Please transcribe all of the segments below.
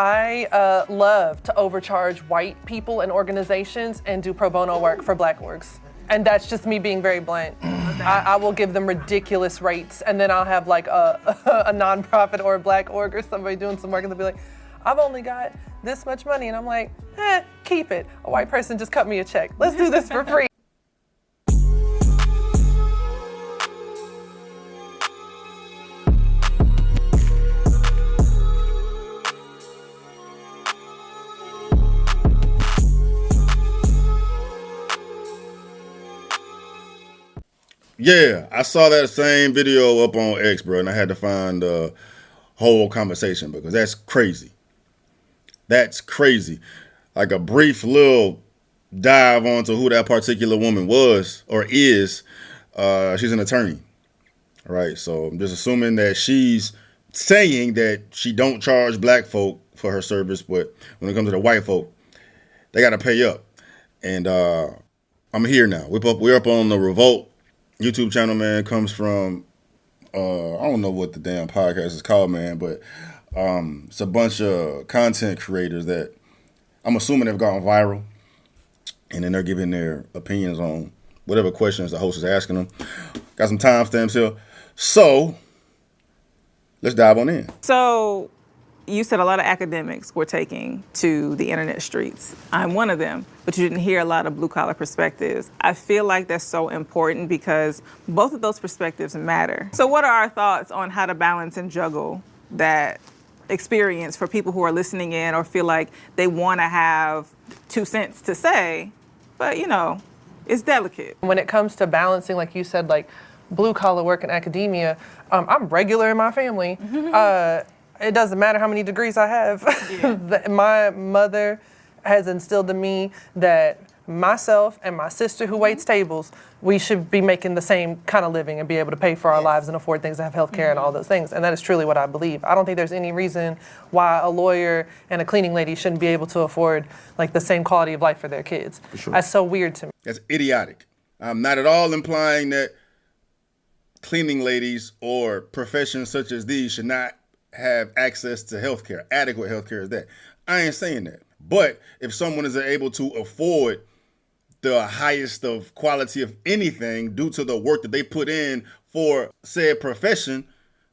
I love to overcharge white people and organizations and do pro bono work for black orgs. And that's just me being very blunt. I will give them ridiculous rates, and then I'll have like a nonprofit or a black org or somebody doing some work, and they'll be like, I've only got this much money. And I'm like, keep it. A white person just cut me a check. Let's do this for free. Yeah, I saw that same video up on X, bro, and I had to find the whole conversation because that's crazy. That's crazy. Like a brief little dive onto who that particular woman was or is. She's an attorney, right? So I'm just assuming that she's saying that she don't charge black folk for her service, but when it comes to the white folk, they got to pay up. And I'm here now. We're up on the Revolt YouTube channel, man. Comes from I don't know what the damn podcast is called, man, but it's a bunch of content creators that I'm assuming have gone viral, and then they're giving their opinions on whatever questions the host is asking them. Got some timestamps here, so let's dive on in. So you said a lot of academics were taking to the internet streets. I'm one of them, but you didn't hear a lot of blue-collar perspectives. I feel like that's so important because both of those perspectives matter. So what are our thoughts on how to balance and juggle that experience for people who are listening in or feel like they want to have 2 cents to say, but you know, it's delicate. When it comes to balancing, like you said, like blue-collar work and academia, I'm regular in my family. It doesn't matter how many degrees I have. Yeah. My mother has instilled in me that myself and my sister who waits tables, we should be making the same kind of living and be able to pay for our lives and afford things and have health care and all those things. And that is truly what I believe. I don't think there's any reason why a lawyer and a cleaning lady shouldn't be able to afford like the same quality of life for their kids. For sure. That's so weird to me. That's idiotic. I'm not at all implying that cleaning ladies or professions such as these should not have access to healthcare. Adequate healthcare is that. I ain't saying that. But if someone is able to afford the highest of quality of anything due to the work that they put in for said profession,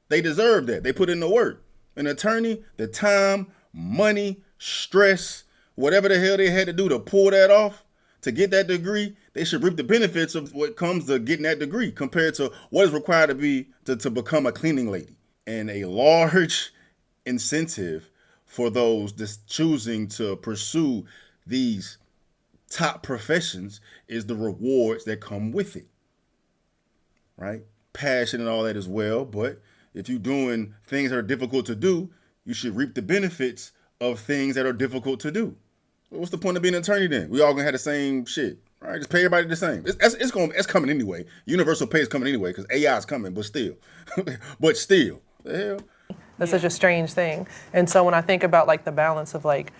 they deserve that. They put in the work. An attorney, the time, money, stress, whatever the hell they had to do to pull that off, to get that degree, they should reap the benefits of what comes to getting that degree compared to what is required to become a cleaning lady. And a large incentive for those that's choosing to pursue these top professions is the rewards that come with it, right? Passion and all that as well, but if you're doing things that are difficult to do, you should reap the benefits of things that are difficult to do. What's the point of being an attorney then? We all gonna have the same shit, right? Just pay everybody the same. It's coming anyway. Universal pay is coming anyway because AI is coming, but still. The hell? That's such a strange thing. And so when I think about like the balance of like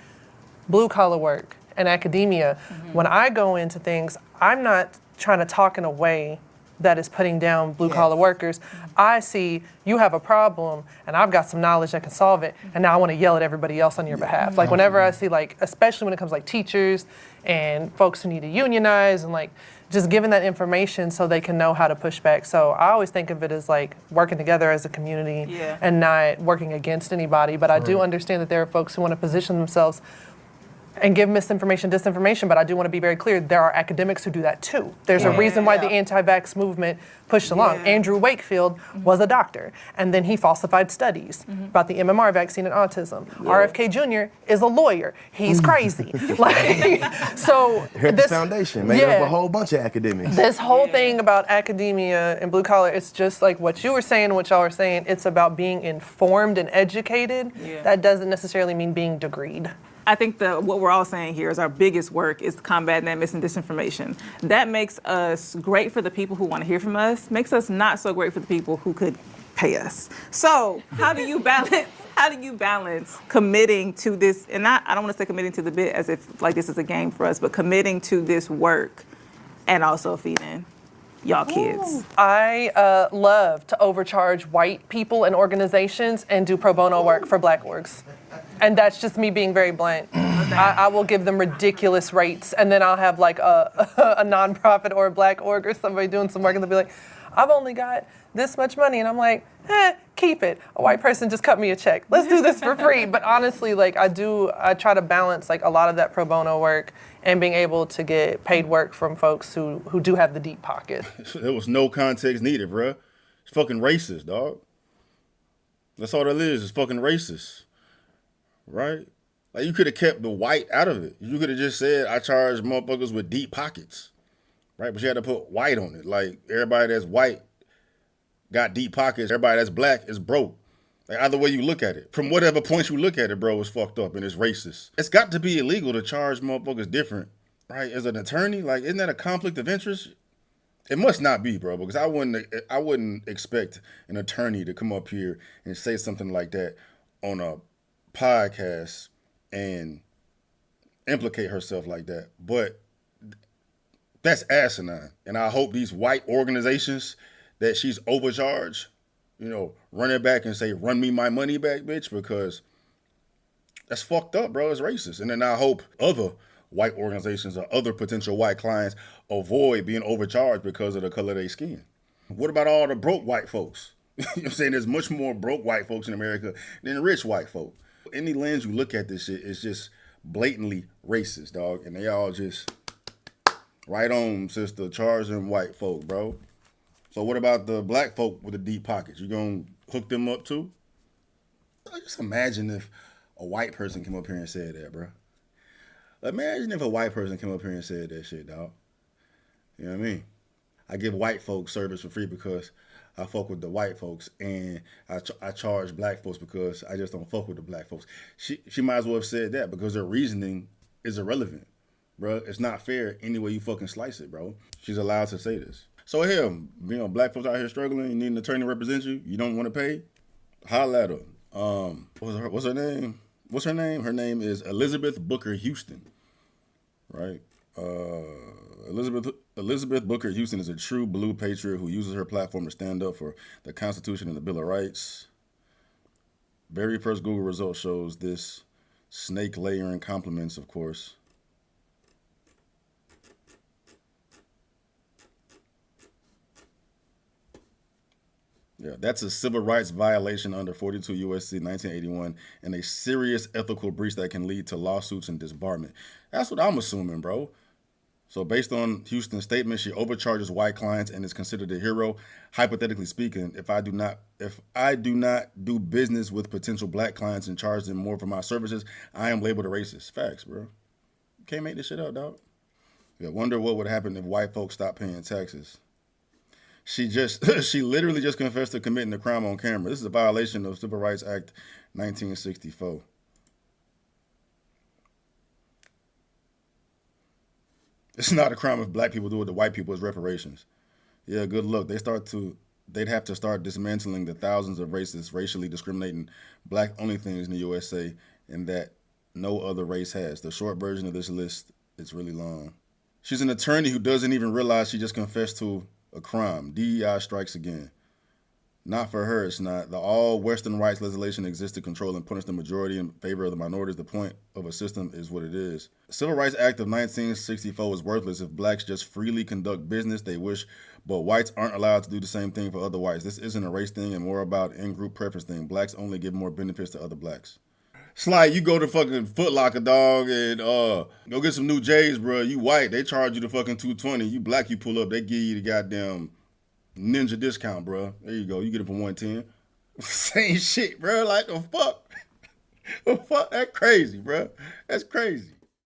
blue collar work and academia, when I go into things, I'm not trying to talk in a way that is putting down blue collar workers. I see you have a problem and I've got some knowledge that can solve it, and now I want to yell at everybody else on your behalf. Like whenever I see like, especially when it comes like teachers and folks who need to unionize and like just giving that information so they can know how to push back. So I always think of it as like working together as a community and not working against anybody. But I do understand that there are folks who want to position themselves and give misinformation, disinformation, but I do want to be very clear, there are academics who do that too. There's a reason why the anti-vax movement pushed along. Andrew Wakefield was a doctor, and then he falsified studies about the MMR vaccine and autism. RFK Jr. is a lawyer. He's crazy. Like, so this foundation made up a whole bunch of academics. This whole thing about academia and blue collar, it's just like what you were saying, what y'all were saying, it's about being informed and educated. That doesn't necessarily mean being degreed. I think what we're all saying here is our biggest work is combating that mis and disinformation. That makes us great for the people who want to hear from us, makes us not so great for the people who could pay us. So how do you balance committing to this, and I don't want to say committing to the bit as if like this is a game for us, but committing to this work and also feeding y'all kids? I love to overcharge white people and organizations and do pro bono work for black orgs. And that's just me being very blunt. I will give them ridiculous rates, and then I'll have like a nonprofit or a black org or somebody doing some work, and they'll be like, I've only got this much money, and I'm like, keep it. A white person just cut me a check. Let's do this for free. But honestly, like I try to balance like a lot of that pro bono work and being able to get paid work from folks who do have the deep pocket. There was no context needed, bruh. It's fucking racist, dog. That's all that is. It's fucking racist, right? Like you could have kept the white out of it. You could have just said, I charge motherfuckers with deep pockets, right? But you had to put white on it. Like everybody that's white got deep pockets. Everybody that's black is broke. Like either way you look at it, from whatever point you look at it, bro, it's fucked up and it's racist. It's got to be illegal to charge motherfuckers different, right? As an attorney, like isn't that a conflict of interest? It must not be, bro, because I wouldn't expect an attorney to come up here and say something like that on a podcast and implicate herself like that. But that's asinine. And I hope these white organizations that she's overcharged, run it back and say, run me my money back, bitch, because that's fucked up, bro. It's racist. And then I hope other white organizations or other potential white clients avoid being overcharged because of the color of their skin. What about all the broke white folks? You know what I'm saying? There's much more broke white folks in America than rich white folk. Any lens you look at this shit, it's just blatantly racist, dog. And they all just right on, sister, charging white folk, bro. So what about the black folk with the deep pockets? You gonna hook them up too? Just imagine if a white person came up here and said that, bro. Imagine if a white person came up here and said that shit, dog. You know what I mean? I give white folks service for free because I fuck with the white folks, and I charge black folks because I just don't fuck with the black folks. She might as well have said that because her reasoning is irrelevant, bro. It's not fair any way you fucking slice it, bro. She's allowed to say this. So hell, black folks out here struggling, you need an attorney to represent you, you don't want to pay, holla at her. What's her name? Her name is Elizabeth Booker Houston, right? Elizabeth Booker Houston is a true blue patriot who uses her platform to stand up for the Constitution and the Bill of Rights. Very first Google result shows this. Snake layering compliments, of course. Yeah, that's a civil rights violation under 42 U.S.C. 1981 and a serious ethical breach that can lead to lawsuits and disbarment. That's what I'm assuming, bro. So based on Houston's statement, she overcharges white clients and is considered a hero. Hypothetically speaking, if I do not do business with potential black clients and charge them more for my services, I am labeled a racist. Facts, bro. Can't make this shit up, dog. Yeah, wonder what would happen if white folks stopped paying taxes. She literally just confessed to committing the crime on camera. This is a violation of Civil Rights Act 1964. It's not a crime if black people do it to white people as reparations. Yeah, good luck. They'd have to start dismantling the thousands of racist, racially discriminating black-only things in the USA and that no other race has. The short version of this list is really long. She's an attorney who doesn't even realize she just confessed to a crime. DEI strikes again. Not for her, it's not. The all Western rights legislation exists to control and punish the majority in favor of the minorities. The point of a system is what it is. The Civil Rights Act of 1964 is worthless. If blacks just freely conduct business they wish, but whites aren't allowed to do the same thing for other whites. This isn't a race thing and more about in-group preference thing. Blacks only give more benefits to other blacks. It's like you go to fucking Foot Locker, dog, and go get some new J's, bro. You white, they charge you the fucking $220. You black, you pull up, they give you the goddamn ninja discount, bro. There you go. You get it for $110. Same shit, bro. Like the fuck. The fuck? That's crazy, bro. That's crazy.